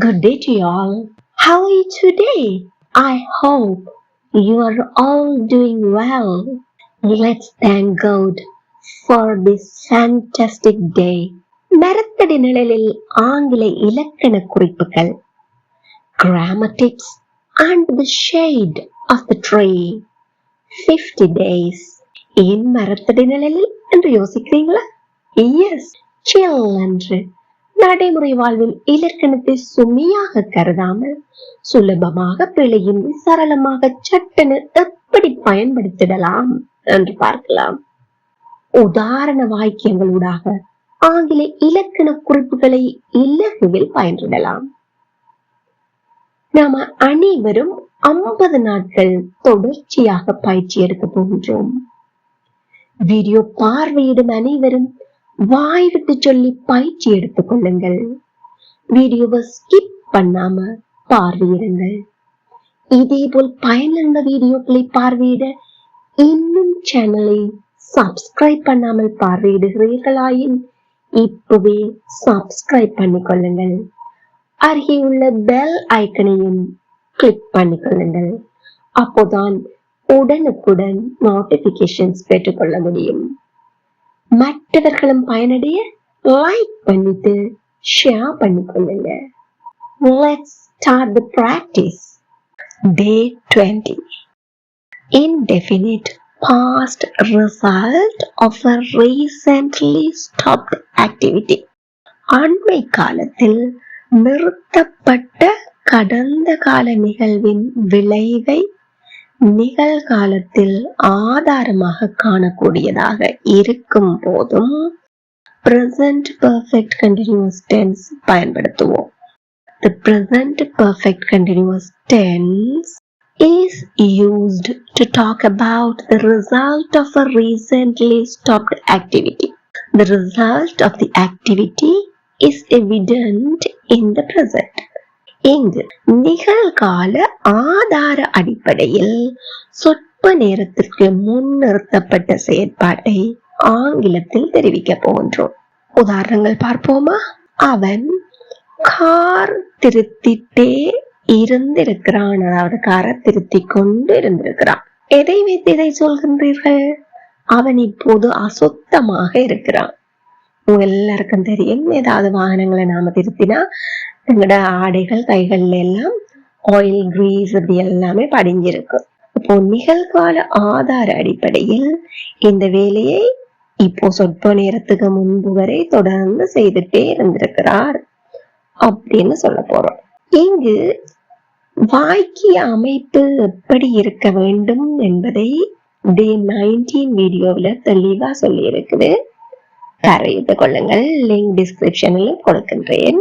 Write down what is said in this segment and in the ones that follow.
Good day to you all. How are you today? I hope you are all doing well. Let's thank God for this fantastic day. மரத்தடி நிழலில் ஆங்கில இலக்கண குறிப்புகள், grammar tips and the shade of the tree. 50 days. ஏன் மரத்தடி நிழலில் என்று யோசிக்கிறீங்களா? Yes, chill என்று நடைமுறை வாழ்வில் இலக்கணத்தை சுமையாக கருதாமல் சுலபமாக பிழையின்றி சரளமாக சட்டென எப்படி பயன்படுத்திடலாம் என்று பார்க்கலாம். உதாரண வாக்கியங்களூடாக ஆங்கில இலக்கண குறிப்புகளை இலகுவில் பயன்படலாம். நாம அனைவரும் 50 நாட்கள் தொடர்ச்சியாக பயிற்சி எடுக்க போகின்றோம். வீடியோ பார்வையிடும் அனைவரும் வாய் விட்டு சொல்லி பயிற்சி எடுத்துக் கொள்ளுங்கள். வீடியோவை ஸ்கிப் பண்ணாம பார்வையிடுங்கள். இதேபோல் பயனுள்ள வீடியோக்களை பார்வையிட இன்னும் சேனலை சப்ஸ்கிரைப் பண்ணாமல் பார்வையிடுகிறீர்களாயின் இப்பவே சப்ஸ்கிரைப் பண்ணிக்கொள்ளுங்கள். அருகே உள்ள பெல் ஐக்கனையும் கிளிக் பண்ணிக்கொள்ளுங்கள். அப்போதான் உடனுக்குடன் நோட்டிபிகேஷன்ஸ் பெற்றுக்கொள்ள முடியும். மற்றவர்களும் பயனடைய லைக் பண்ணிட்டு ஷேர் பண்ணிக்கொள்ளுங்க. Let's start the practice. Day 20. Indefinite past result of a recently stopped activity. அண்மை காலத்தில் நிறுத்தப்பட்ட கடந்த கால நிகழ்வின் விளைவை நிகழ்காலத்தில் ஆதாரமாக காணக்கூடியதாக இருக்கும் போதும் present perfect continuous tense பயன்படுத்துவோம். The present perfect continuous tense is used to talk about the result of a recently stopped activity. The result of the activity is evident in the present. இங்கு நிகழ்கால ஆதார அடிப்படையில் சொற்ப நேரத்திற்கு முன் நிறுத்தப்பட்ட செயற்பாட்டை ஆங்கிலத்தில் தெரிவிக்க போகின்றோம். உதாரணங்கள் பார்ப்போமா? அவன் கார் திருத்திட்டே இருந்திருக்கிறான், அதாவது காரை திருத்தி கொண்டு இருந்திருக்கிறான். எதை வைத்து இதை சொல்கின்றீர்கள்? அவன் இப்போது அசுத்தமாக இருக்கிறான். உங்க எல்லாருக்கும் தெரியும், ஏதாவது வாகனங்களை நாம திருத்தினா எங்களோட ஆடைகள் கைகள்ல எல்லாம் ஆயில் கிரீஸ் அப்படி எல்லாமே படிஞ்சிருக்கு. இப்போ நிகழ்கால ஆதார அடிப்படையில் இந்த வேலையை இப்போ சொற்ப நேரத்துக்கு முன்பு வரை தொடர்ந்து செய்துட்டே இருந்திருக்கிறார் அப்படின்னு சொல்ல போறோம். இங்கு வாக்கிய அமைப்பு எப்படி இருக்க வேண்டும் என்பதை Day 19 வீடியோவில் தெளிவா சொல்லி இருக்குது. தரையிட்டுக் கொள்ளுங்கள். லிங்க் டிஸ்கிரிப்ஷனில் கொடுக்கின்றேன்.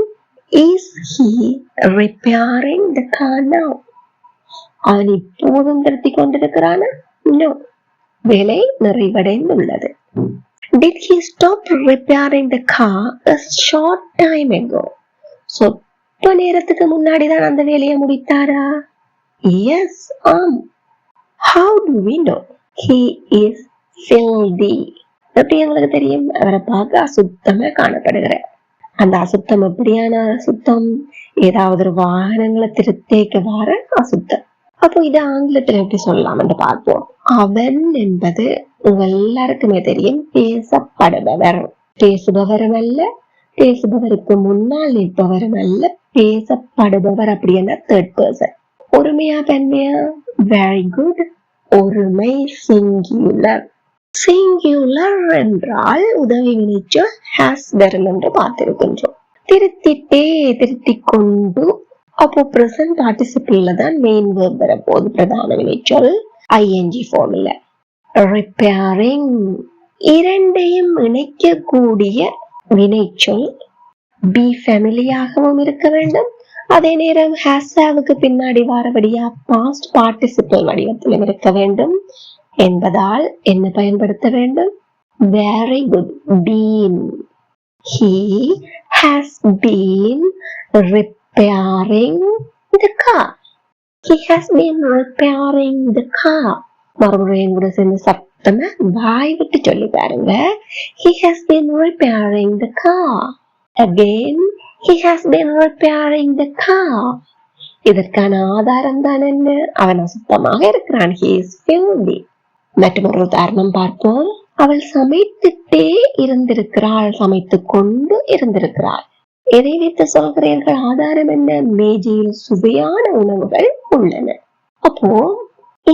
Is he repairing the car now? அவன் இப்போதும் திருத்தி கொண்டிருக்கிறானா? No. வேலை நிறைவடைந்துள்ளது. Did he stop repairing the car a short time ago? சொற்ப நேரத்துக்கு முன்னாடிதான் அந்த வேலையை முடித்தாரா? Yes, How do we know? He is filthy. எப்படி எங்களுக்கு தெரியும்? அவரை பார்க்க அசுத்தமா காணப்படுகிறார். அந்த அசுத்தம் எப்படியான அசுத்தம்? ஏதாவது ஒரு வாகனங்களை திருத்தேக்க வர அசுத்தம். அப்போ இது ஆங்கிலத்துல எப்படி சொல்லலாம் என்று பார்ப்போம். அவன் என்பது உங்க எல்லாருக்குமே தெரியும், பேசப்படுபவர். பேசுபவரும் அல்ல, பேசுபவருக்கு முன்னால் நிற்பவரும் அல்ல, பேசப்படுபவர் அப்படின்னா தேர்ட் பர்சன். ஒருமையா தன்மையா? Very good. ஒருமை சிங்குலர். சிங்குலர் என்றால் உதவி வினைச்சொல் ஹாஸ் வரும் என்று பார்த்திருக்கின்றோம். திருத்திட்டே, திருத்திக் கொண்டு, அப்போ பிரசன்ட் பார்ட்டிசிபிள்ல தான் மெயின் வேர்ப் வரப்போது, பிரதான வினைச்சொல் ஐஎன்ஜி ஃபார்ம்ல. ரிப்பேரிங் இரண்டையும் இணைக்கக்கூடிய வினைச்சொல் பி ஃபேமிலியாகவும் இருக்க வேண்டும். அதே நேரம் ஹாஸாவுக்கு பின்னாடி வாரபடியா பாஸ்ட் பார்ட்டிசிபிள் வடிவத்திலும் இருக்க வேண்டும் என்பதால் என்ன பயன்படுத்த வேண்டும்? Very good. Been. He has been repairing the car. He has been repairing the car. மறுபடியும் கூட சேர்ந்து சத்தமா வாய் விட்டு சொல்லி பாருங்க. He has been repairing the car. Again, He has been repairing the car. இதற்கான ஆதாரம் தான் என்ன? அவன் அசுத்தமாக இருக்கிறான். He is filthy. மற்றொரு உதாரணம் பார்ப்போம். அவள் சமைத்துட்டே இருந்திருக்கிறாள், சமைத்துக் கொண்டு இருந்திருக்கிறாள். எதை வைத்து சொல்கிறீர்கள்? ஆதாரம் என்ன? மேஜையில் சுவையான உணவுகள் உள்ளன. அப்போ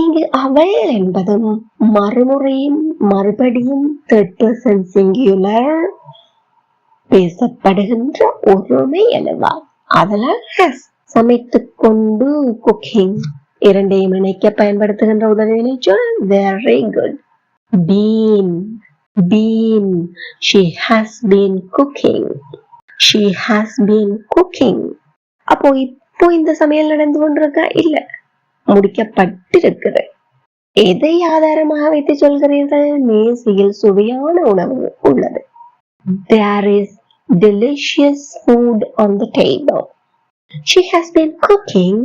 இங்கு அவள் என்பதும் மறுமுறையும் மறுபடியும் third person singular பேசப்படுகின்ற ஒருமை அல்லவா? அதனால் has சமைத்துக் கொண்டு குக்கிங் இரண்டையும் இணைக்க பயன்படுத்துகின்ற உதவியினை சொல் very good. Been she has been cooking. She has been cooking. அப்போ இப்போ இந்த சமையல் நடந்து கொண்டிருக்கா? இல்ல, முடிக்கப்பட்டிருக்கிறது. எதை ஆதாரமாக வைத்து சொல்கிறீர்கள்? மேசையில் சுவையான உணவு உள்ளது. There is delicious food on the table. She has been cooking.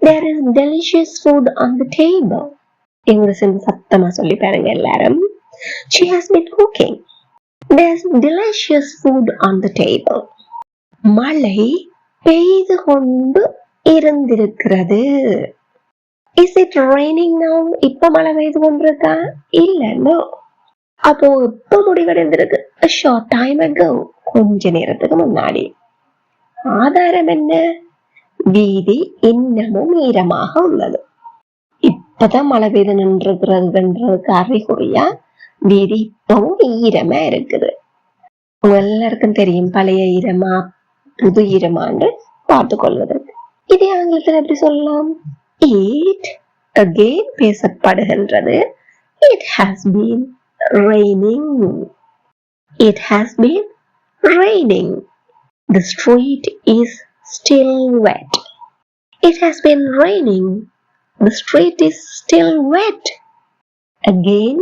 There is delicious food on the table. எங்க சேர்ந்து சத்தமா சொல்லி பாருங்க எல்லாரும். She has been cooking. There's delicious food on the table. மழை பெய்து கொண்டு இருந்திருக்கிறது. Is it raining now? இப்ப மழை பெய்து கொண்டிருக்கா? இல்ல, no. அப்போ இப்ப முடிவடைந்திருக்கு. A short time ago. கொஞ்ச நேரத்துக்கு முன்னாடி. ஆதாரம் என்ன? வீதி இன்னமும் ஈரமாக உள்ளது. இப்பதான் மழை பெய்து நின்றுகிறதுன்றதுக்கு அறிகுறியா வீதி இப்பவும் ஈரமா இருக்குது. உங்க எல்லாருக்கும் தெரியும் பழைய ஈரமா புது ஈரமான்னு பார்த்து கொள்வதற்கு. இதே ஆங்கிலத்தில் எப்படி சொல்லலாம்? It again பேசப்படுகின்றது. It has been raining. It has been raining. The street is still wet. It has been raining. The street is still wet. Again,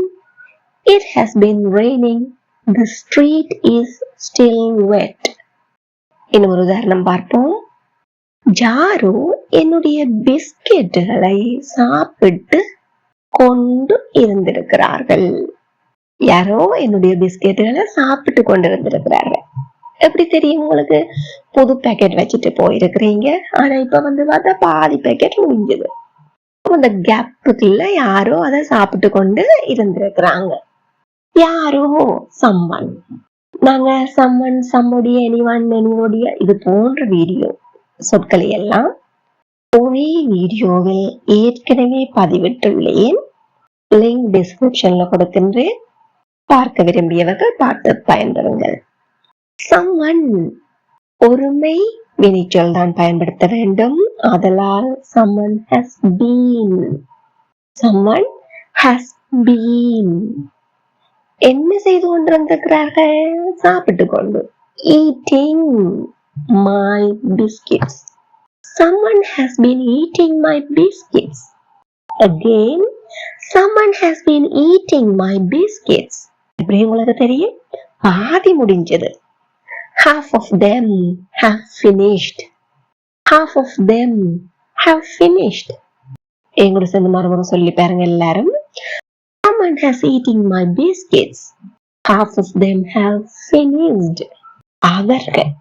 it has been raining. The street is still wet. இன்னொரு உதாரணம் பார்ப்போம். யாரோ என்னுடைய பிஸ்கெட்டுகளை சாப்பிட்டு கொண்டு இருந்திருக்கிறார்கள். யாரோ என்னுடைய பிஸ்கெட்டுகளை சாப்பிட்டு கொண்டு இருந்திருக்கிறார்கள். எப்படி தெரியும் உங்களுக்கு? புது பேக்கெட் வச்சுட்டு போயிருக்கிறீங்க, ஆனா இப்ப பார்த்தா பாதி பேக்கெட் முடிஞ்சது. அந்த கேப்புக்குள்ள யாரோ அதை சாப்பிட்டு கொண்டு இருந்திருக்கிறாங்க. யாரோ சம்மன். நாங்க சம்மன், சம்முடைய, எனிவன், எனிவோடைய இது போன்ற வீடியோ சொற்களை எல்லாம் ஒரே வீடியோவில் ஏற்கனவே பதிவிட்டுள்ளேன். லிங்க் டிஸ்கிரிப்ஷன்ல கொடுக்கின்றேன். பார்க்க விரும்பியவர்கள் பார்த்து பயன்பெறுங்கள். சம்மன் ஒருமை வினைச்சொல் தான் பயன்படுத்த வேண்டும். ஆதலால் someone has been. Someone has been. என்ன செய்து கொண்டிருக்கிறார்கள்? சாப்பிட்டு கொண்டு. Eating my biscuits. Someone has been eating my biscuits. Again, someone has been eating my biscuits. எப்படி உங்களுக்கு தெரியும்? பாதி முடிஞ்சது. Half of them have finished. Half of them have finished. எங்கூட சேர்ந்து மறுபடியும் சொல்லி பாருங்க எல்லாரும். Someone has eaten my biscuits. Half of them have finished. அவர்கள்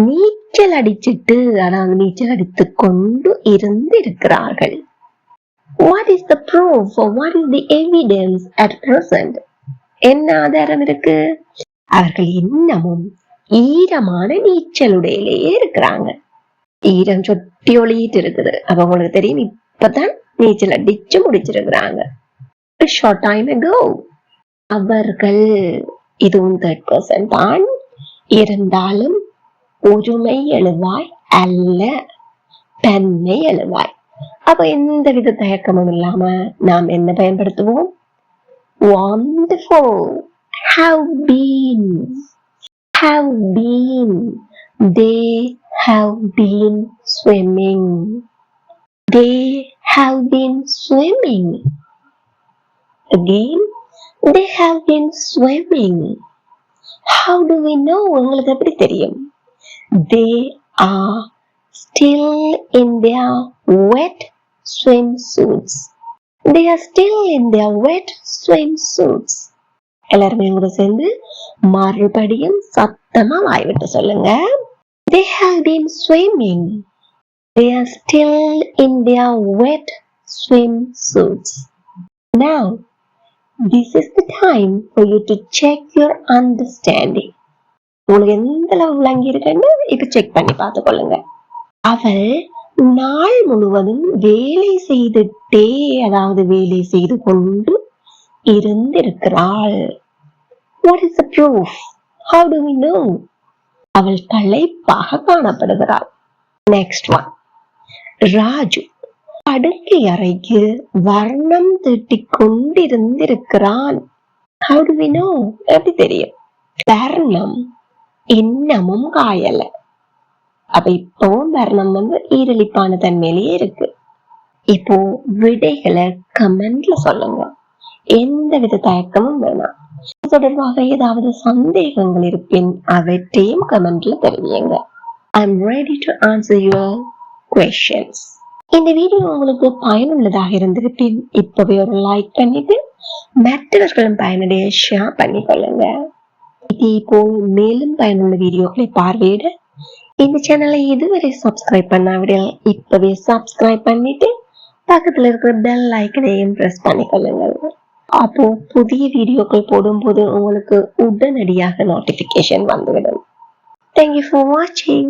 நீச்சல் அடிச்சிட்டு, அதாவது நீச்சல் அடித்துக் கொண்டு இருந்திருக்கிறார்கள். What is the proof or what is the evidence at present? என்ன ஆதாரம் இருக்கு? அவர்கள் இன்னமும் ஈரமான நீச்சலுடையிலேயே இருக்கிறாங்க. ஈரம் சொட்டி ஒளியிட்டு இருக்குது. அப்ப உங்களுக்கு தெரியும் இப்பதான் நீச்சல் அடிச்சு முடிச்சிருக்கிறாங்க. Short time ago. அவர்கள் இதுவும் third person தான். இருந்தாலும் ஒருமை எழுவாய் அல்ல, தன்மை எழுவாய். அப்ப எந்த வித தயக்கமும் இல்லாம நாம் என்ன பயன்படுத்துவோம்? Wonderful. Have been. Have been. They have been swimming. They have been swimming. Again, they have been swimming. How do we know? உங்களுக்கு எப்படி தெரியும்? They are still in their wet swimsuits. They are still in their wet swimsuits. எல்லாருமே கூட சேர்ந்து மறுபடியும் சத்தமா வாய் விட்டு சொல்லுங்க. They have been swimming. They are still in their wet swimsuits. Now, this is the time for you to check your understanding. உங்களுக்கு எந்த அளவு விளங்கி இருக்குன்னு இப்ப செக் பண்ணி பார்த்துக்கொள்ளுங்க. அவள் நாள் முழுவதும் வேலை செய்துட்டே, அதாவது வேலை செய்து கொண்டு இருந்திருக்கிறாள். What is the proof? How do we know? அவள் களைப்பாக காணப்படுகிறாள். Next one. ராஜு படுக்கை அறைக்கு வர்ணம் தீட்டிக் கொண்டிருந்திருக்கிறான். How do we know? எப்படி தெரியும்? வர்ணம் இன்னமும் காயல. அப்ப இப்பவும் வர்ணம் ஈரலிப்பான தன்மையிலேயே இருக்கு. இப்போ விடைகளை கமெண்ட்ல சொல்லுங்க. எந்த வித தயக்கமும் வேணாம். தொடர்பாக ஏதாவது சந்தேகங்கள் இருப்பின் அவற்றையும் கமெண்ட்ல தெரிவிங்க. I'm ready to answer your questions. இந்த வீடியோ உங்களுக்கு பயனுள்ளதாக இருந்திருப்பின் இப்பவே ஒரு லைக் பண்ணிட்டு மற்றவர்களும் பயனடைய ஷேர் பண்ணிக்கொள்ளுங்க. இதே போல் மேலும் பயனுள்ள வீடியோக்களை பார்வையிட இந்த சேனலை இதுவரை சப்ஸ்கிரைப் பண்ணாவிட இப்பவே சப்ஸ்கிரைப் பண்ணிட்டு பக்கத்துல இருக்கிற பெல் ஐக்கனையும் பிரஸ் பண்ணிக்கொள்ளுங்க. அப்போ புதிய வீடியோக்கள் போடும்போது உங்களுக்கு உடனடியாக நோட்டிபிகேஷன் வந்துவிடும். Thank you for watching.